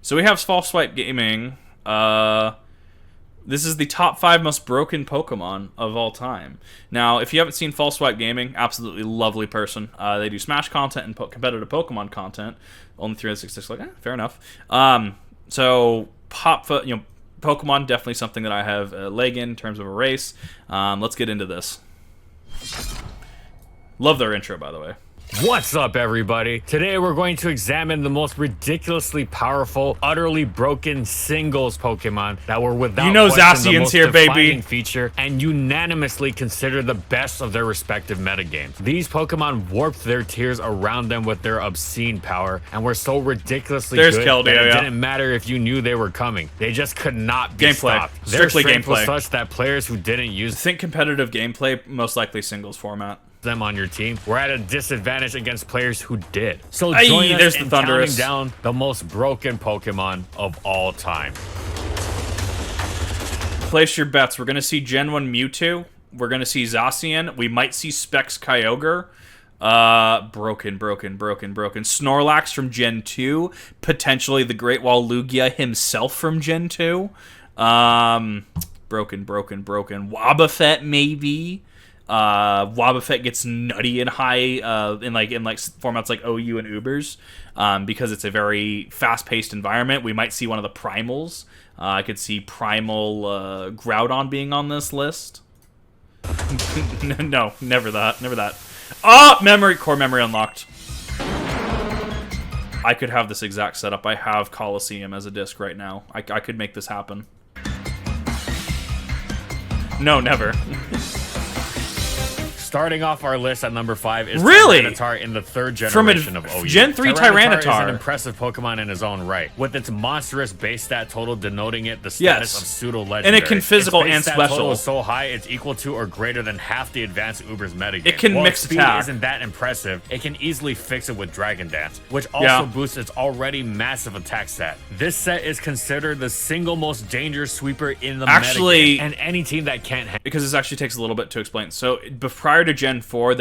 So we have False Swipe Gaming. This is the top 5 most broken Pokemon of all time. Now, if you haven't seen False Swipe Gaming, absolutely lovely person. They do Smash content and competitive Pokemon content. Only 366, like, fair enough. So, Pokemon, definitely something that I have a leg in terms of a race. Let's get into this. Love their intro, by the way. What's up, everybody? Today we're going to examine the most ridiculously powerful, utterly broken singles Pokemon that were without question the most here, defining baby. feature and unanimously considered the best of their respective metagames. These Pokemon warped their tiers around them with their obscene power and were so ridiculously good that it didn't matter if you knew they were coming. They just could not be stopped. Strictly their strength gameplay. was such that players who didn't use Think competitive gameplay, most likely singles format. them on your team were at a disadvantage against players who did. So join us in counting down the most broken Pokemon of all time. Place your bets. We're going to see Gen 1 Mewtwo. We're going to see Zacian. We might see Specs Kyogre. Broken. Snorlax from Gen 2. Potentially the Great Walugia himself from Gen 2. Broken. Wobbuffet, maybe. Wobbuffet gets nutty and high in formats like OU and Ubers because it's a very fast-paced environment. We might see one of the primals. I could see Primal Groudon being on this list. No, never that. Core memory unlocked. I could have this exact setup. I have Coliseum as a disc right now. I could make this happen. No, never. Starting off our list at number 5 is really? Tyranitar in the 3rd generation of OU. Gen 3 Tyranitar is an impressive Pokemon in his own right, with its monstrous base stat total denoting it the status of pseudo-legendary. And it can physical its base and stat special. Total is so high it's equal to or greater than half the advanced Uber's metagame. It can mix speed attack. Isn't that impressive? It can easily fix it with Dragon Dance, which also boosts its already massive attack stat. This set is considered the single most dangerous sweeper in the metagame, and any team that can't because this actually takes a little bit to explain. So prior to Gen 4,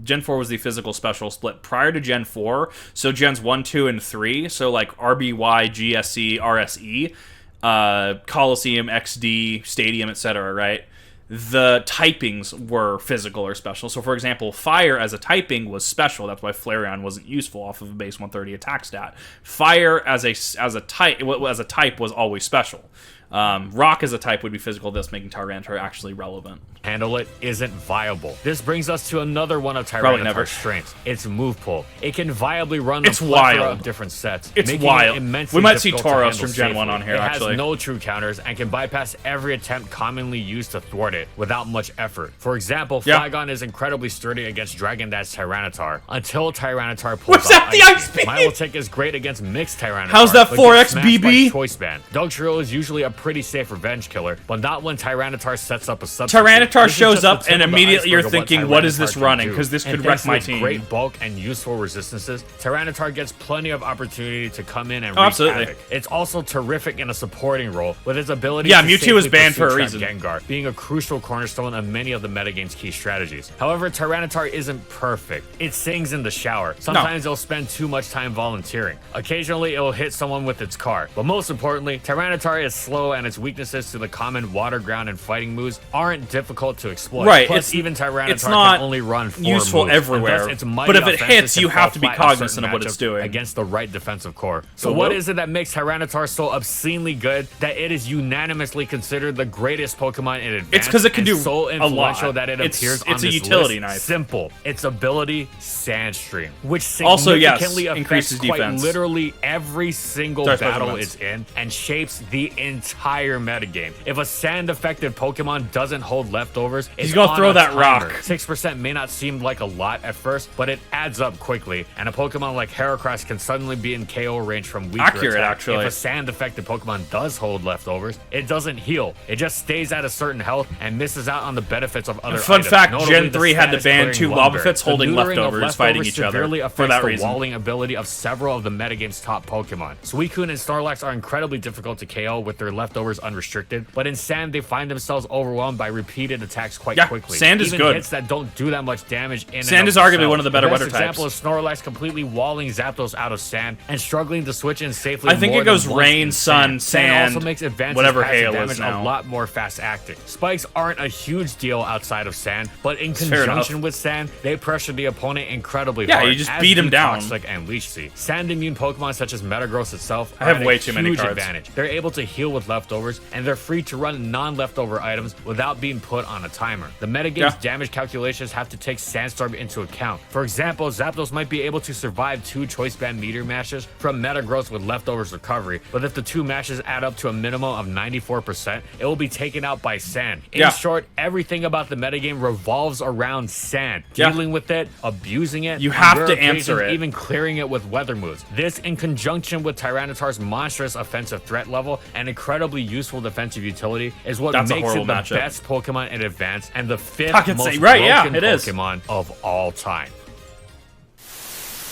Gen 4 was the physical special split. Prior to Gen 4, so Gens 1, 2, and 3, so like RBY, GSE, RSE, Coliseum, XD, Stadium, etc., right? The typings were physical or special. So, for example, Fire as a typing was special. That's why Flareon wasn't useful off of a base 130 attack stat. Fire as a type was always special. Rock as a type would be physical, thus making Tyranitar actually relevant. Handle it isn't viable. This brings us to another one of Tyranitar's strengths, its move pool. It can viably run the plethora of different sets. It's wild. We might see Tauros from Gen 1 on here, actually. It has no true counters and can bypass every attempt commonly used to thwart it without much effort. For example, Flygon is incredibly sturdy against Dragon Dance Tyranitar until Tyranitar pulls out the Ice Beam. Milotic is great against mixed Tyranitar. How's that 4x BB? Choice Band. Dugtrio is usually a pretty safe revenge killer, but not when Tyranitar sets up a substitute. Tyranitar shows up and immediately you're thinking, what is this running? Because this could wreck my team. Great bulk and useful resistances, Tyranitar gets plenty of opportunity to come in and wreak havoc. It's also terrific in a supporting role with its ability to Mewtwo is banned for a reason. Gengar, being a crucial cornerstone of many of the metagame's key strategies. However, Tyranitar isn't perfect. It sings in the shower. Sometimes it'll spend too much time volunteering. Occasionally, it'll hit someone with its car. But most importantly, Tyranitar is slow and its weaknesses to the common water, ground, and fighting moves aren't difficult to exploit. Right, plus even Tyranitar can only run 4 useful moves, everywhere. But if it hits, you have to be cognizant of what it's doing against the right defensive core. So what is it that makes Tyranitar so obscenely good that it is unanimously considered the greatest Pokemon in advance? It's because it can do so influential a lot. That it appears on it's a this utility list. knife. Simple. Its ability, Sandstream, which significantly increases affects defense. Quite literally every single battle it's in and shapes the entire metagame. If a sand-effective Pokemon doesn't hold leftovers, he's gonna throw that rock. 6% may not seem like a lot at first, but it adds up quickly, and a Pokemon like Heracross can suddenly be in KO range from weaker attack. If a sand-effective Pokemon does hold leftovers, it doesn't heal. It just stays at a certain health and misses out on the benefits of other Fun items. fact, Notably, Gen 3 had to ban 2 Wobbuffets holding leftovers fighting each other for that reason. The walling ability of several of the metagame's top Pokemon. Suicune and Snorlax are incredibly difficult to KO with their leftovers leftovers unrestricted, but in Sand, they find themselves overwhelmed by repeated attacks quite quickly. Sand is Even good. hits that don't do that much damage in Sand is arguably one of the better weather types. Example is Snorlax completely walling Zapdos out of Sand and struggling to switch in safely. I think it goes rain, sun, sand, also makes advanced whatever passive hail damage is now. a lot more fast acting. Spikes aren't a huge deal outside of Sand, but in conjunction with Sand, they pressure the opponent incredibly hard. Yeah, you just beat him down. Toxic and Leech Seed. Sand immune Pokemon such as Metagross itself have way too many cards. Advantage. They're able to heal with leftovers, and they're free to run non-leftover items without being put on a timer. The metagame's damage calculations have to take Sandstorm into account. For example, Zapdos might be able to survive 2 Choice Band Meteor Mashes from Metagross with leftovers recovery, but if the 2 mashes add up to a minimum of 94%, it will be taken out by Sand. In short, everything about the metagame revolves around Sand. Dealing with it, abusing it, you have to answer it. Even clearing it with weather moves. This, in conjunction with Tyranitar's monstrous offensive threat level and incredibly useful defensive utility, is what makes it the best Pokemon in Advance and the 5th most broken Pokemon of all time.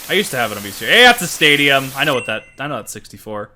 I used to have it on VCR. Hey, that's a stadium. I know that's 64.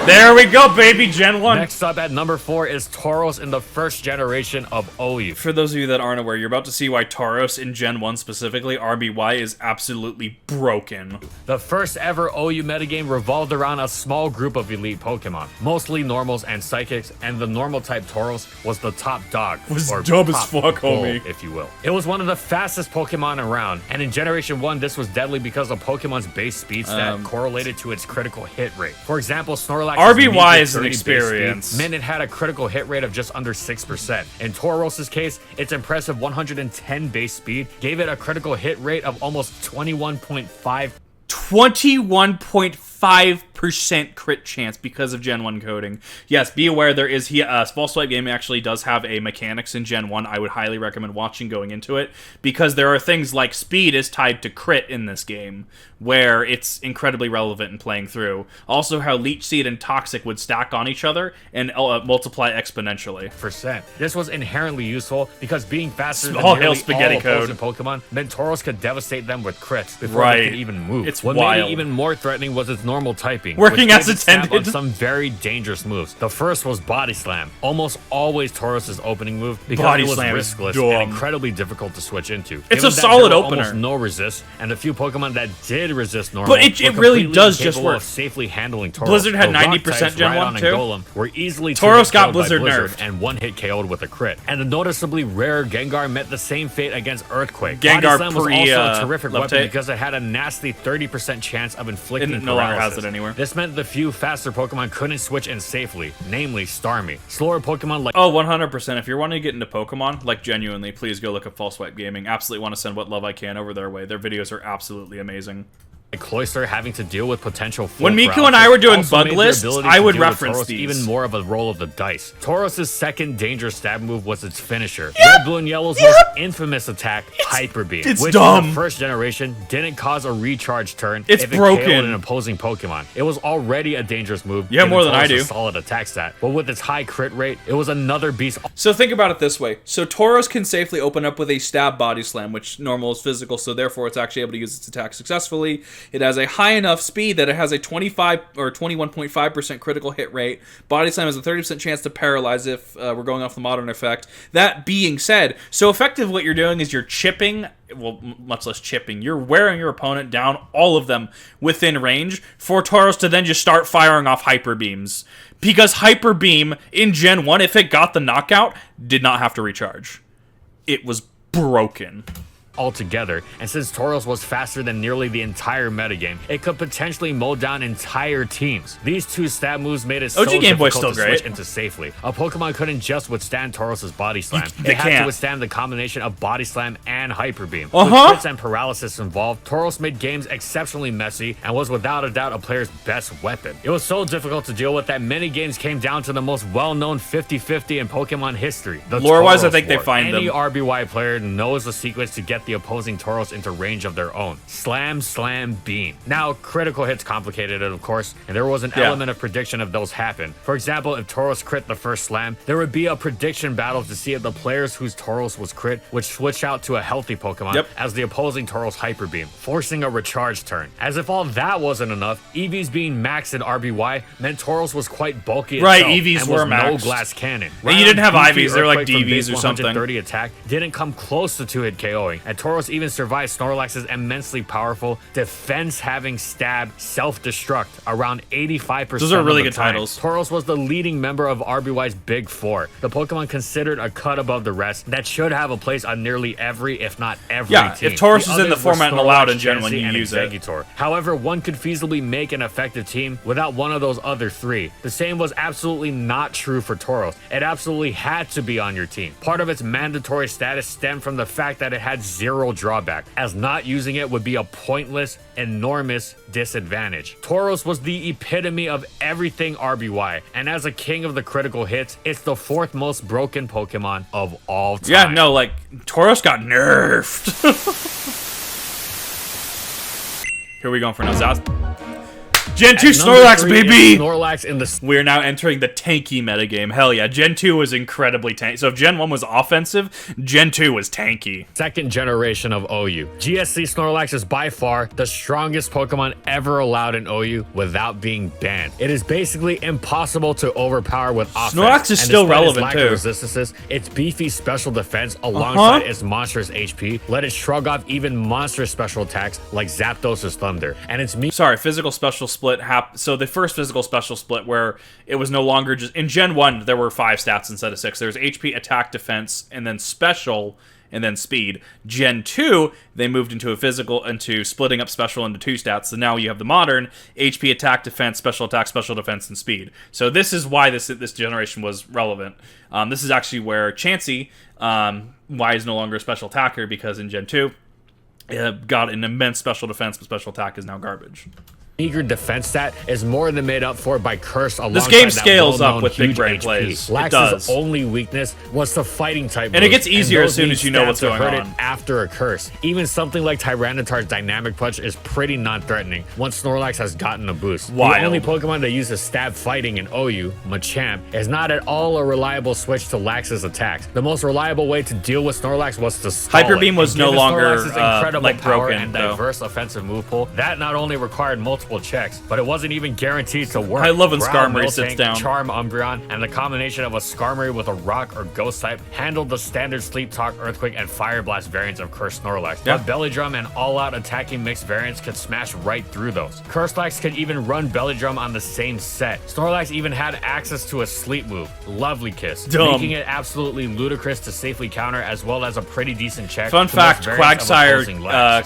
There we go, baby, Gen 1. Next up at number 4 is Tauros in the first generation of OU. For those of you that aren't aware, you're about to see why Tauros in Gen 1 specifically, RBY, is absolutely broken. The first ever OU metagame revolved around a small group of elite Pokemon, mostly normals and psychics, and the normal type Tauros was the top dog. Was dumb as fuck, homie. If you will. It was one of the fastest Pokemon around, and in Generation 1, this was deadly because of Pokemon's base speed stat correlated to its critical hit rate. For example, Snorlax RBY is an experience. Meant it had a critical hit rate of just under 6%. In Tauros' case, its impressive 110 base speed gave it a critical hit rate of almost 21.5. 21.5% crit chance because of Gen 1 coding. Yes, be aware there is Small Swipe Gaming actually does have a mechanics in Gen 1 I would highly recommend watching going into it, because there are things like speed is tied to crit in this game, where it's incredibly relevant in playing through. Also, how Leech Seed and Toxic would stack on each other and multiply exponentially. This was inherently useful because being faster than all nearly spaghetti all code opposing Pokemon meant Tauros could devastate them with crits before they could even move. It's what wild. made it even more threatening was its normal typing, working which as intended on some very dangerous moves. The first was Body Slam, almost always Tauros' opening move because Body it was Slam riskless and incredibly difficult to switch into. It's a solid opener. Almost no resist, and the few Pokemon that did resist normal, but it really does just work. Of safely handling Tauros. Blizzard had 90% Gen 1 too. Golem were easily Tauros got Blizzard nerfed and one-hit KO'd with a crit. And the noticeably rare Gengar met the same fate against Earthquake. Gengar Body Slam was also a terrific weapon because it had a nasty 30% chance of inflicting paralysis. No longer has it anywhere. This meant the few faster Pokemon couldn't switch in safely, namely Starmie. Slower Pokemon like 100%. If you're wanting to get into Pokemon, like genuinely, please go look at False Swipe Gaming. Absolutely want to send what love I can over their way. Their videos are absolutely amazing. Cloyster having to deal with potential when Miku and I were doing bug lists, I would reference these. Even more of a roll of the dice. Tauros' second dangerous stab move was its finisher. Red, Blue, and Yellow's most infamous attack, Hyper Beam, which dumb. in the first generation didn't cause a recharge turn if broken. It KO'd an opposing Pokemon. It was already a dangerous move. Yeah, more than I do. Solid attack stat, but with its high crit rate, it was another beast. So think about it this way. So Tauros can safely open up with a stab Body Slam, which normal is physical, so therefore it's actually able to use its attack successfully. It has a high enough speed that it has a 25 or 21.5% critical hit rate. Body Slam has a 30% chance to paralyze if we're going off the modern effect. That being said, so effective what you're doing is you're chipping, well, much less chipping, you're wearing your opponent down, all of them, within range, for Tauros to then just start firing off Hyper Beams. Because Hyper Beam, in Gen 1, if it got the knockout, did not have to recharge. It was broken. Altogether, and since Tauros was faster than nearly the entire metagame, it could potentially mow down entire teams. These two stab moves made it so difficult to switch into safely. A Pokemon couldn't just withstand Tauros' Body Slam. It had to withstand the combination of Body Slam and Hyper Beam. With crits and paralysis involved, Tauros made games exceptionally messy and was without a doubt a player's best weapon. It was so difficult to deal with that many games came down to the most well-known 50-50 in Pokemon history. Lore-wise, I think they find them. Any RBY player knows the secrets to get get the opposing Tauros into range of their own. Slam, slam, beam. Now, critical hits complicated it, of course, and there was an element of prediction if those happen. For example, if Tauros crit the first slam, there would be a prediction battle to see if the players whose Tauros was crit would switch out to a healthy Pokemon as the opposing Tauros Hyper Beam, forcing a recharge turn. As if all that wasn't enough, EVs being maxed in RBY meant Tauros was quite bulky itself, EVs and were was maxed. no glass cannon. And you didn't have Beefy IVs, they were like Earthquake from DVs base or something. 130 attack didn't come close to 2-hit KOing, and Tauros even survived Snorlax's immensely powerful defense-having stab self-destruct around 85% Those are really of the good time. titles. Tauros was the leading member of RBY's Big Four, the Pokemon considered a cut above the rest that should have a place on nearly every, if not every team. If Tauros is in the others were format and Snorlax, allowed in Gen 1, Chansey, you and use it. Exeggutor. However, one could feasibly make an effective team without one of those other three. The same was absolutely not true for Tauros. It absolutely had to be on your team. Part of its mandatory status stemmed from the fact that it had zero drawback, as not using it would be a pointless, enormous disadvantage. Tauros was the epitome of everything RBY, and as a king of the critical hits, it's the fourth most broken Pokemon of all time. Yeah, no, like, Tauros got nerfed. Here we go for now. Gen 2 Snorlax, baby! Snorlax in the... We're now entering the tanky metagame. Hell yeah, Gen 2 was incredibly tanky. So if Gen 1 was offensive, Gen 2 was tanky. Second generation of OU. GSC Snorlax is by far the strongest Pokemon ever allowed in OU without being banned. It is basically impossible to overpower with offense. Snorlax is still relevant too. Resistances, its beefy special defense alongside its monstrous HP let it shrug off even monstrous special attacks like Zapdos' Thunder. And its physical special split so the first physical special split where it was no longer just in Gen 1 there were 5 stats instead of 6. There was HP, attack, defense, and then special, and then speed. Gen 2 they moved into splitting up special into 2 stats. So now you have the modern HP, attack, defense, special defense, and speed. So this is why this generation was relevant. This is actually where Chansey why is no longer a special attacker, because in Gen 2 it got an immense special defense, but special attack is now garbage. Meager defense stat is more than made up for by Curse alongside this game scales up with big brain HP. plays. Lax's it does. only weakness was the fighting type and moves, it gets easier as soon as you know what's going on. It after a Curse. Even something like Tyranitar's Dynamic Punch is pretty non-threatening once Snorlax has gotten a boost. Wild. The only Pokemon that uses stab fighting in OU, Machamp, is not at all a reliable switch to Lax's attacks. The most reliable way to deal with Snorlax was to stall Hyper Beam was no longer incredible power broken and diverse offensive move pool. That not only required multiple checks, but it wasn't even guaranteed to work. I love when Growl, Skarmory Miltank, sits down. Charm Umbreon, and the combination of a Skarmory with a Rock or Ghost type handled the standard Sleep Talk, Earthquake, and Fire Blast variants of Cursed Snorlax. Yeah. But Belly Drum and all-out attacking mixed variants could smash right through those. Curselax could even run Belly Drum on the same set. Snorlax even had access to a Sleep move, Lovely Kiss, making it absolutely ludicrous to safely counter, as well as a pretty decent check. Fun fact, Quagsire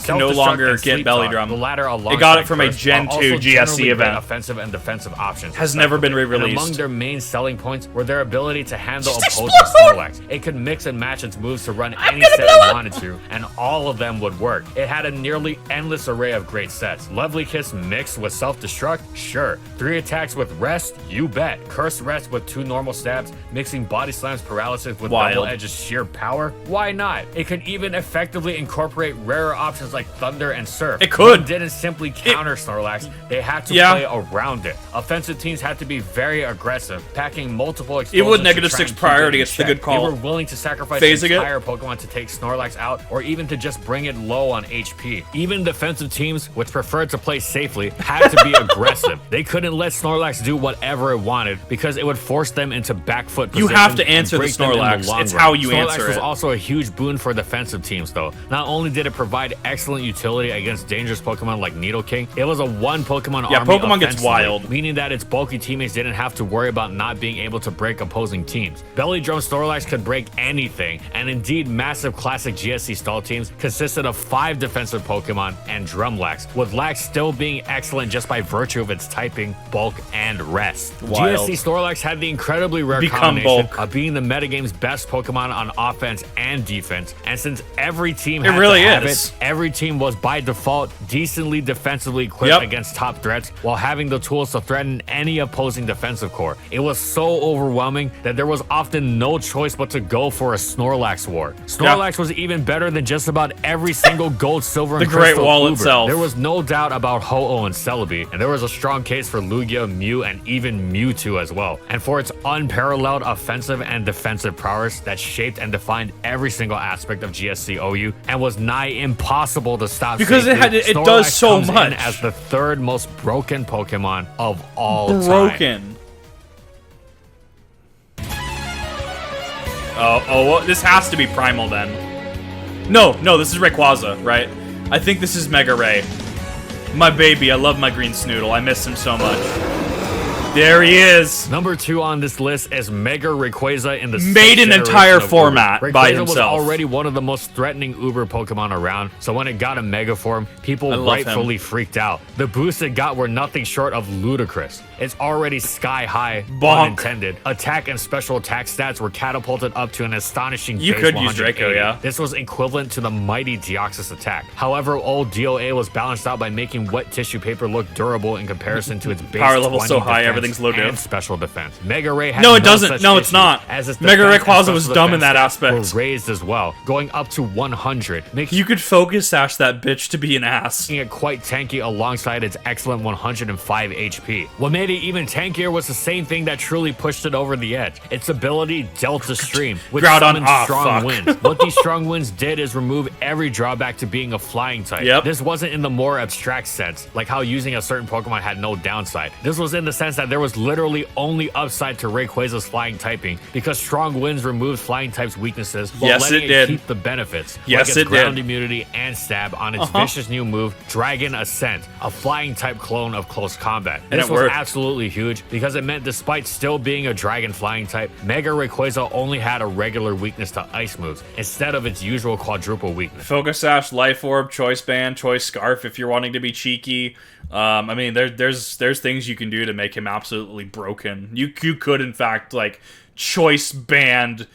can no longer get Belly Drum. The latter it got it from a Gen 2 GSC event. Offensive and defensive options. Has never been re-released. And among their main selling points were their ability to handle opposing Snorlax. It could mix and match its moves to run any set it wanted to, and all of them would work. It had a nearly endless array of great sets. Lovely Kiss mixed with self-destruct? Sure. 3 attacks with rest? You bet. Curse rest with 2 normal stabs, mixing body slams paralysis with double edges sheer power? Why not? It could even effectively incorporate rarer options like Thunder and Surf. It could. It didn't simply counter Snorlax. They had to play around it. Offensive teams had to be very aggressive, packing multiple explosions. It would -6 priority. It's the good call. They were willing to sacrifice entire Pokemon to take Snorlax out, or even to just bring it low on HP. Even defensive teams, which preferred to play safely, had to be aggressive. They couldn't let Snorlax do whatever it wanted, because it would force them into back foot position. You have to answer the Snorlax. It's how you answer it. Snorlax was also a huge boon for defensive teams, though. Not only did it provide excellent utility against dangerous Pokemon like Nidoking, it was a one Pokemon army. Yeah, Pokemon gets wild. Meaning that its bulky teammates didn't have to worry about not being able to break opposing teams. Belly Drum Snorlax could break anything, and indeed massive classic GSC stall teams consisted of 5 defensive Pokemon and Drumlax, with Lax still being excellent just by virtue of its typing, bulk, and rest. Wild. GSC Snorlax had the incredibly rare combination of being the metagame's best Pokemon on offense and defense, and since every team had every team was by default decently defensively equipped against against top threats while having the tools to threaten any opposing defensive core. It was so overwhelming that there was often no choice but to go for a Snorlax war. Snorlax was even better than just about every single gold, silver, and the Great crystal Wall Uber. itself. There was no doubt about Ho-Oh and Celebi, and there was a strong case for Lugia, Mew, and even Mewtwo as well. And for its unparalleled offensive and defensive prowess that shaped and defined every single aspect of GSC OU and was nigh impossible to stop because safely, it does so comes much. in as the third most broken Pokemon of all time. Broken. Well, this has to be Primal then. No, this is Rayquaza, right? I think this is Mega Ray. My baby, I love my green Snoodle. I miss him so much. There he is. Number 2 on this list is Mega Rayquaza in the made an entire format by Rayquaza himself. was already one of the most threatening Uber Pokemon around, so when it got a Mega form, people rightfully freaked out. The boosts it got were nothing short of ludicrous. It's already sky high, unintended. Attack and special attack stats were catapulted up to an astonishing You base could use 180. Draco, yeah. This was equivalent to the mighty Deoxys attack. However, old DOA was balanced out by making wet tissue paper look durable in comparison to its base power level so 20 high, defense everything's low and dip. special defense. Mega Ray had No, it doesn't. such No, it's issues, not. as its Mega defense and Rayquaza was special dumb in that defense aspect. were raised as well, going up to 100. You could focus sash that bitch to be an ass. Making it quite tanky alongside its excellent 105 HP. What made it even tankier was the same thing that truly pushed it over the edge. Its ability Delta Stream, which summoned strong winds. What these strong winds did is remove every drawback to being a flying type. Yep. This wasn't in the more abstract sense, like how using a certain Pokemon had no downside. This was in the sense that there was literally only upside to Rayquaza's flying typing, because strong winds removed flying types' weaknesses while letting it keep the benefits. Yes, like its ground immunity and stab on its vicious new move, Dragon Ascent, a flying type clone of close combat. And this it was worked. absolutely huge because it meant despite still being a dragon flying type, Mega Rayquaza only had a regular weakness to ice moves instead of its usual quadruple weakness. Focus Sash, Life Orb, Choice Band, Choice Scarf if you're wanting to be cheeky. I mean, there's things you can do to make him absolutely broken. You could, in fact, like, Choice Band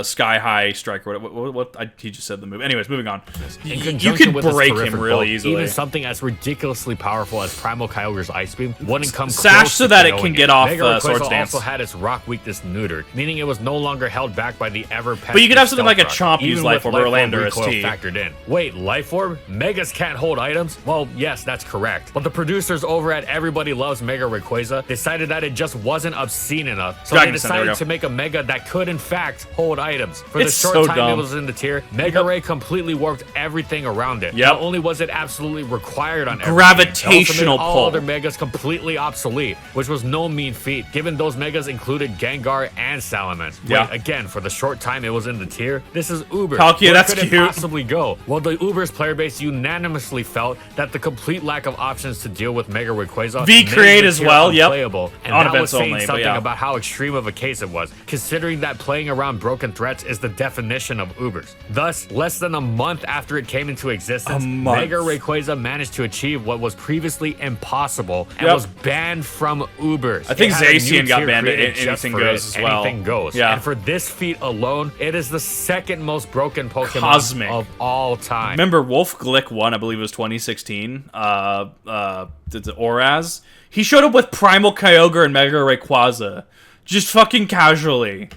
Sky High Strike or what he just said the move. Anyways, moving on. You can break him really easily. Even something as ridiculously powerful as Primal Kyogre's Ice Beam wouldn't come Sash close so to that it KOing can get off Mega Rayquaza Swords Dance. also had its rock weakness neutered, meaning it was no longer held back by the ever But you could have something like a Chomp use Life Orb or Orlando ST. Factored in. Wait, Life Orb? Megas can't hold items? Well, yes, that's correct. But the producers over at Everybody Loves Mega Rayquaza decided that it just wasn't obscene enough, so they decided to make a Mega that could in fact hold items. For the short time it was in the tier, Mega Ray completely warped everything around it. Not only was it absolutely required on everything, gravitational pull. All other Megas completely obsolete, which was no mean feat, given those Megas included Gengar and Salamence. Yeah. Wait, again, for the short time it was in the tier, this is Uber. Palkia, Where that's could it cute. possibly go? Well, the Uber's player base unanimously felt that the complete lack of options to deal with Mega Rayquaza V-Create as well, unplayable, and on that was events saying only, something about how extreme of a case it was, considering that playing around broken threats is the definition of Ubers. Thus, less than a month after it came into existence, Mega Rayquaza managed to achieve what was previously impossible and was banned from Ubers. I think Zacian got banned at Anything Goes as well. Anything Goes. Yeah. And for this feat alone, it is the second most broken Pokemon of all time. Remember, Wolf Glick 1, I believe it was 2016, the Oraz? He showed up with Primal Kyogre and Mega Rayquaza. Just fucking casually.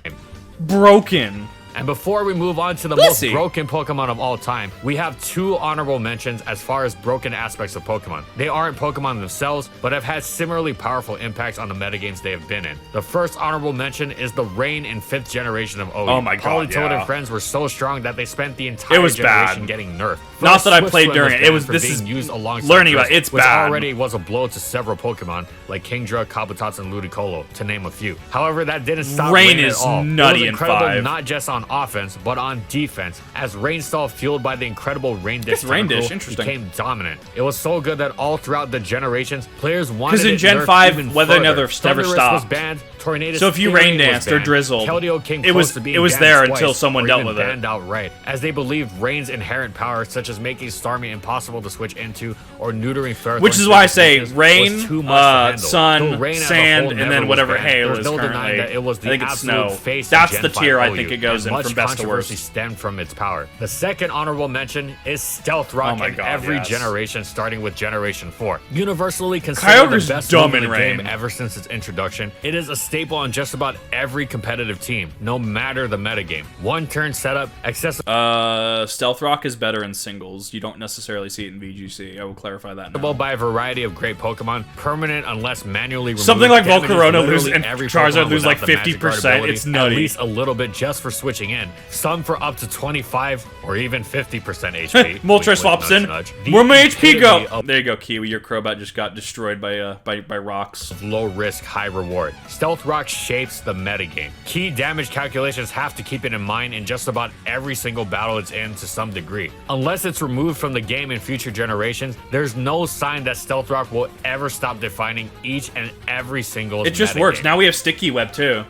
Broken. And before we move on to the most broken Pokemon of all time, we have two honorable mentions as far as broken aspects of Pokemon. They aren't Pokemon themselves, but have had similarly powerful impacts on the metagames they have been in. The first honorable mention is the Rain in 5th generation of OU. Oh my god, Politoed and friends were so strong that they spent the entire generation getting nerfed. Not that I played during it. It was used alongside learning about it. It's which bad. already was a blow to several Pokemon like Kingdra, Kabutops, and Ludicolo, to name a few. However, that didn't stop Rain Rain is at all. nutty it was in incredible 5. not just on offense, but on defense, as Rainstorm, fueled by the incredible Rain Dish, became dominant. It was so good that all throughout the generations, players wanted it in Gen nerfed 5, even weather further. never stopped. Was banned, Tornadus so if you rain danced or drizzled, Keldeo came it was close to being there banned until twice, someone or dealt even with it. banned outright, as they believed Rain's inherent power, such such as making Starmie impossible to switch into or neutering Ferrothorn's Which is why I say was rain, too much to handle. sun, Though rain as a sand, whole and never then was whatever banned, hail there's is no currently. denying that it was the I think it's absolute snow. face That's of the Gen tier 5 I think OU, it goes and in from much best to controversy worst. stemmed from its power. The second honorable mention is Stealth Rock Oh my in God, every yes. generation, starting with Generation 4. Universally considered Kyogre's the best dumb move in in the game rain. ever since its introduction, it is a staple on just about every competitive team, no matter the metagame. One turn setup, accessible Stealth Rock is better in singles. You don't necessarily see it in VGC. I will clarify that now. by a variety of great Pokemon, permanent unless manually removed. Something like damages Volcarona literally lose and every Charizard Pokemon lose like without the Magic Guard 50%. ability, It's nutty. At least a little bit just for switching in. Some for up to 25 or even 50% HP. Moltres Wink, swaps wink, in. nudge, nudge. Where my HP go? epitome of There you go, Kiwi. Your Crobat just got destroyed by rocks. low risk, high reward. Stealth Rock shapes the metagame. Key damage calculations have to keep it in mind in just about every single battle it's in to some degree. Unless it's removed from the game in future generations, there's no sign that Stealth Rock will ever stop defining each and every single It just metagame. works. Now we have Sticky Web too.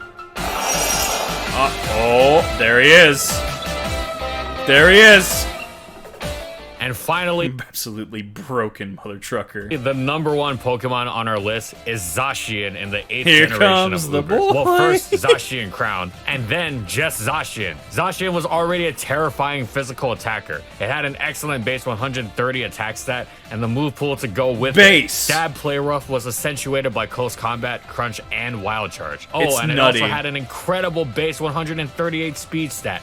Oh, there he is. There he is. And finally, Absolutely broken mother trucker. the number one Pokemon on our list is Zacian in the 8th Here generation comes of the Uber. boy. Well, first Zacian Crown, and then just Zacian. Zacian was already a terrifying physical attacker. It had an excellent base 130 attack stat, and the move pool to go with Base. it. Stab Play Rough was accentuated by Close Combat, Crunch, and Wild Charge. Oh, It's and nutty. it also had an incredible base 138 speed stat.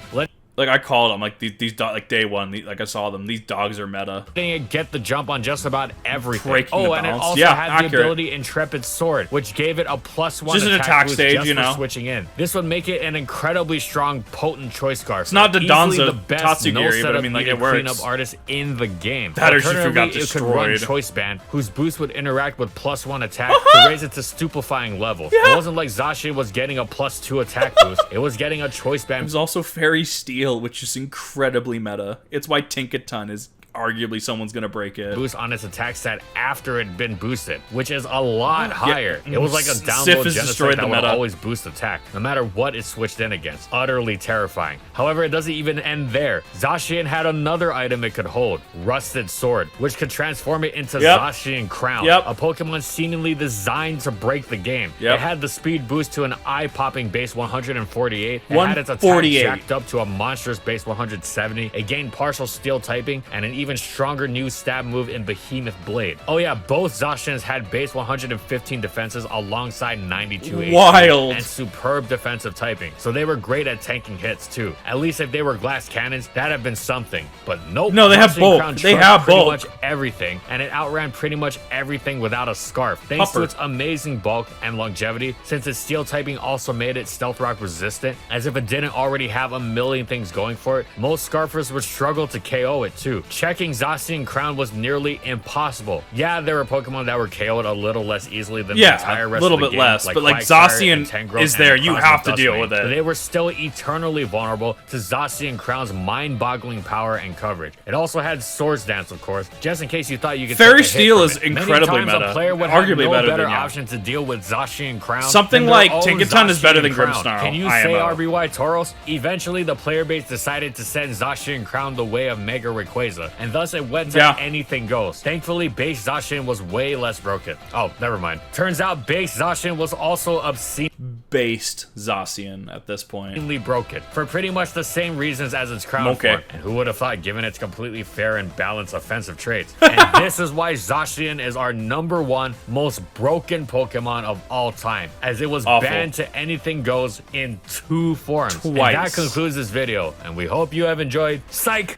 Like I called them, like these like day one, like I saw them. These dogs are meta. Letting it get the jump on just about everything. Breaking the and it balance. also Yeah, had accurate. the ability Intrepid Sword, which gave it a +1 Just an attack boost stage, just you for know. switching in. This would make it an incredibly strong, potent choice scarf. It's not the Donzo the best Tatsugiri, but I mean, like, it works. cleanup artist in the game. That Urshifu Alternatively, got it could run destroyed. Choice Band, whose boost would interact with +1 attack to raise it to stupefying levels. It wasn't like Zacian was getting a +2 attack boost. It was getting a Choice Band. There's also Fairy Steel, which is incredibly meta. It's why Tinkaton is arguably someone's gonna break it. Boost on its attack stat after it'd been boosted, which is a lot higher. It was like a Sif download has Genesect destroyed that the would meta. always boost attack, no matter what it switched in against. Utterly terrifying. However, it doesn't even end there. Zacian had another item it could hold, Rusted Sword, which could transform it into Yep. Zacian Crown, Yep. a Pokemon seemingly designed to break the game. Yep. It had the speed boost to an eye-popping base 148. It had its attack 148. jacked up to a monstrous base 170. It gained partial steel typing and an even stronger new stab move in Behemoth Blade. Oh yeah, both Zacians had base 115 defenses alongside 92 HP Wild. and superb defensive typing. So they were great at tanking hits too. At least if they were glass cannons, that'd have been something. But nope. No, they have Zacian bulk. Crown They trucked have pretty bulk. much everything, and it outran pretty much everything without a scarf. Thanks Pupper. to its amazing bulk and longevity, since its steel typing also made it Stealth Rock resistant, as if it didn't already have a million things going for it. Most Scarfers would struggle to KO it too. Checking Zacian Crown was nearly impossible. Yeah, there were Pokemon that were KO'd a little less easily than the entire Yeah, a rest little of the bit game, less, but like Quagsire Zacian and Tangrowth is and there. You Cosmic have to deal Dustmane. with it. They were still eternally vulnerable to Zacian Crown's mind-boggling power and coverage. It also had Swords Dance, of course, just in case you thought you could Fairy take a hit Steel from is it. incredibly Many times meta. A player would Arguably have no better better than, yeah. option to deal with Zacian Crown. Something than their like own Tinkaton is better than Zacian Crown. Grimmsnarl, Can you IMO. say RBY Tauros? Eventually, the player base decided to send Zacian Crown the way of Mega Rayquaza, and thus it went to Yeah. anything goes. Thankfully, base Zacian was way less broken. Oh, never mind. Turns out base Zacian was also obscenely Based Zacian at this point. broken for pretty much the same reasons as its crown Okay. form. And who would have thought, given its completely fair and balanced offensive traits? And this is why Zacian is our #1 most broken Pokemon of all time, as it was Awful. banned to anything goes in 2 forms. And Twice. that concludes this video, and we hope you have enjoyed. Psych!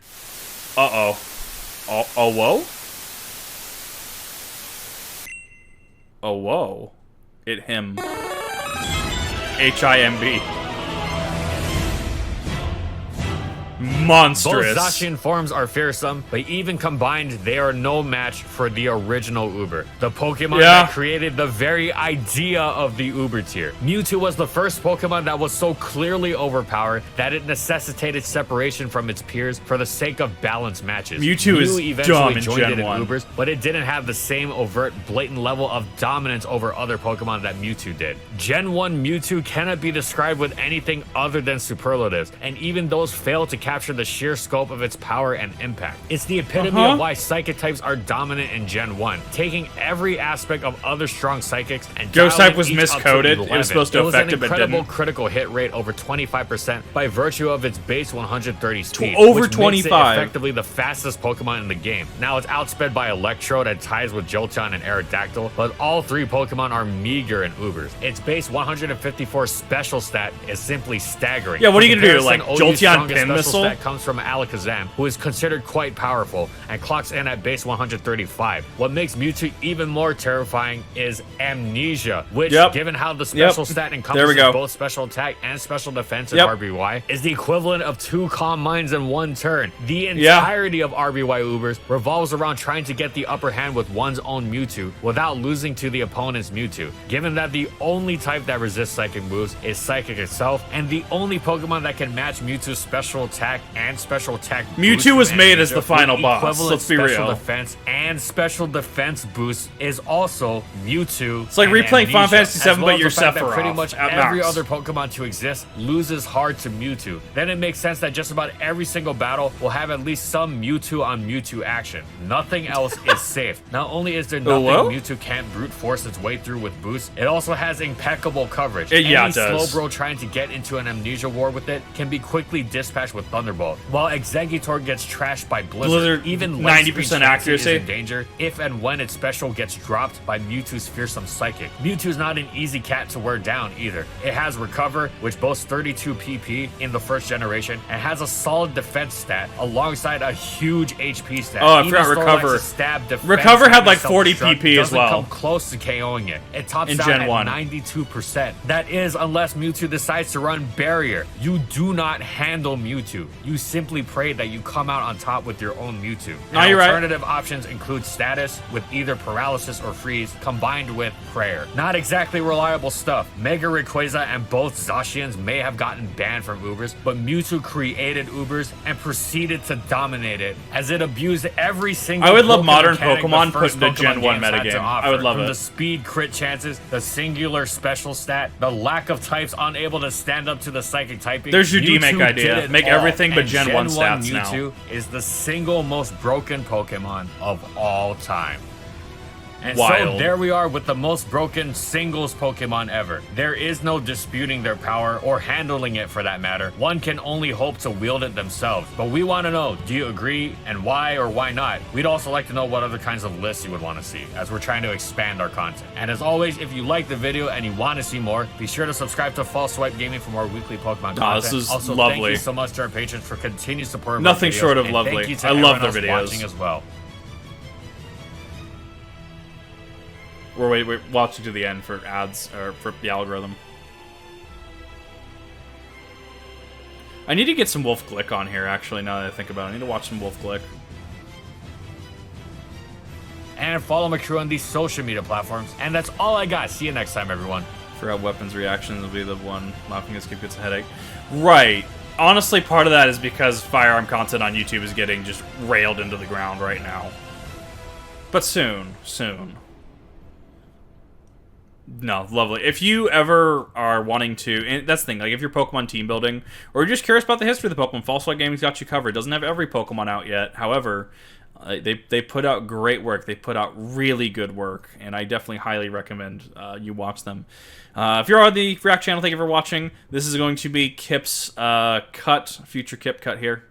Uh-oh. Oh, whoa? Oh, whoa. It him. HIMB. Monstrous. Both Zacian forms are fearsome, but even combined, they are no match for the original Uber, the Pokemon that created the very idea of the Uber tier. Mewtwo was the first Pokemon that was so clearly overpowered that it necessitated separation from its peers for the sake of balanced matches. Mewtwo is eventually dumb in joined Gen it in 1. Ubers, but it didn't have the same overt, blatant level of dominance over other Pokemon that Mewtwo did. Gen 1 Mewtwo cannot be described with anything other than superlatives, and even those fail to capture capture the sheer scope of its power and impact. It's the epitome of why psychic types are dominant in Gen 1, taking every aspect of other strong psychics and Ghost type was each up to miscoded. It 11. was supposed to affect it, but an incredible didn't. critical hit rate over 25% by virtue of its base 130 speed, Over which 25. makes it effectively the fastest Pokemon in the game. Now it's outsped by Electrode at ties with Jolteon and Aerodactyl, but all three Pokemon are meager in Ubers. Its base 154 special stat is simply staggering. Yeah, what are you gonna do? Comparison, Like OU's Jolteon strongest Pin special Missile? stat comes from Alakazam, who is considered quite powerful and clocks in at base 135. What makes Mewtwo even more terrifying is Amnesia, which, given how the special stat encompasses both special attack and special defense in RBY, is the equivalent of 2 Calm Minds in one turn. The entirety of RBY Ubers revolves around trying to get the upper hand with one's own Mewtwo without losing to the opponent's Mewtwo. Given that the only type that resists psychic moves is Psychic itself, and the only Pokemon that can match Mewtwo's special attack and special attack Mewtwo was made as the final boss, let's be special real. defense and special defense boost is also Mewtwo. It's like replaying Final Fantasy VII, but you're Sephiroth. Pretty Sephiroth much at every max. other Pokemon to exist loses hard to Mewtwo. Then it makes sense that just about every single battle will have at least some Mewtwo on Mewtwo action. Nothing else is safe. Not only is there nothing Mewtwo can't brute force its way through with boost, it also has impeccable coverage. It does. Slowbro trying to get into an Amnesia war with it can be quickly dispatched with Thunderbolt, while Exeggutor gets trashed by Blizzard. Even 90% accuracy is in danger if and when its special gets dropped by Mewtwo's fearsome Psychic. Mewtwo's not an easy cat to wear down either. It has Recover, which boasts 32 PP in the first generation, and has a solid defense stat alongside a huge HP stat. Oh, I forgot Recover. Recover had like 40 PP as well. Come close to KOing it. It tops in out Gen at 1. 92%. That is, unless Mewtwo decides to run Barrier. You do not handle Mewtwo. You simply pray that you come out on top with your own Mewtwo. No, you're right. Alternative options include Status with either Paralysis or Freeze combined with Prayer. Not exactly reliable stuff. Mega Rayquaza and both Zacians may have gotten banned from Ubers, but Mewtwo created Ubers and proceeded to dominate it as it abused every single I would love Pokemon modern mechanic Pokemon the first put into Gen Pokemon 1 games had to metagame. offer. I would love From it. the speed crit chances, the singular special stat, the lack of types unable to stand up to the psychic typing. There's your Mewtwo D-Make idea. did it Make all. everything but And Gen 1 stats now. Mewtwo is the single most broken Pokemon of all time. And Wild. so there we are with the most broken singles Pokemon ever. There is no disputing their power or handling it for that matter. One can only hope to wield it themselves. But we want to know, do you agree and why or why not? We'd also like to know what other kinds of lists you would want to see as we're trying to expand our content. And as always, if you like the video and you want to see more, be sure to subscribe to False Swipe Gaming for more weekly Pokemon content. This is also, lovely. thank you so much to our patrons for continued support. Nothing our videos, short of and lovely. Thank you to I love everyone their else videos. watching as well. We're watching to the end for ads, or for the algorithm. I need to get some Wolf Glick on here, actually, now that I think about it. I need to watch some Wolf Glick. And follow my crew on these social media platforms. And that's all I got. See you next time, everyone. Forgot weapons reactions will be the one. Laughing as Kid gets a headache. Right. Honestly, part of that is because firearm content on YouTube is getting just railed into the ground right now. But soon. No, lovely. If you ever are wanting to, and that's the thing, like if you're Pokemon team building, or you're just curious about the history of the Pokemon, False Swipe Gaming's got you covered. It doesn't have every Pokemon out yet. However, they put out great work. They put out really good work, and I definitely highly recommend you watch them. If you're on the React channel, thank you for watching. This is going to be Kip's cut, future Kip cut here.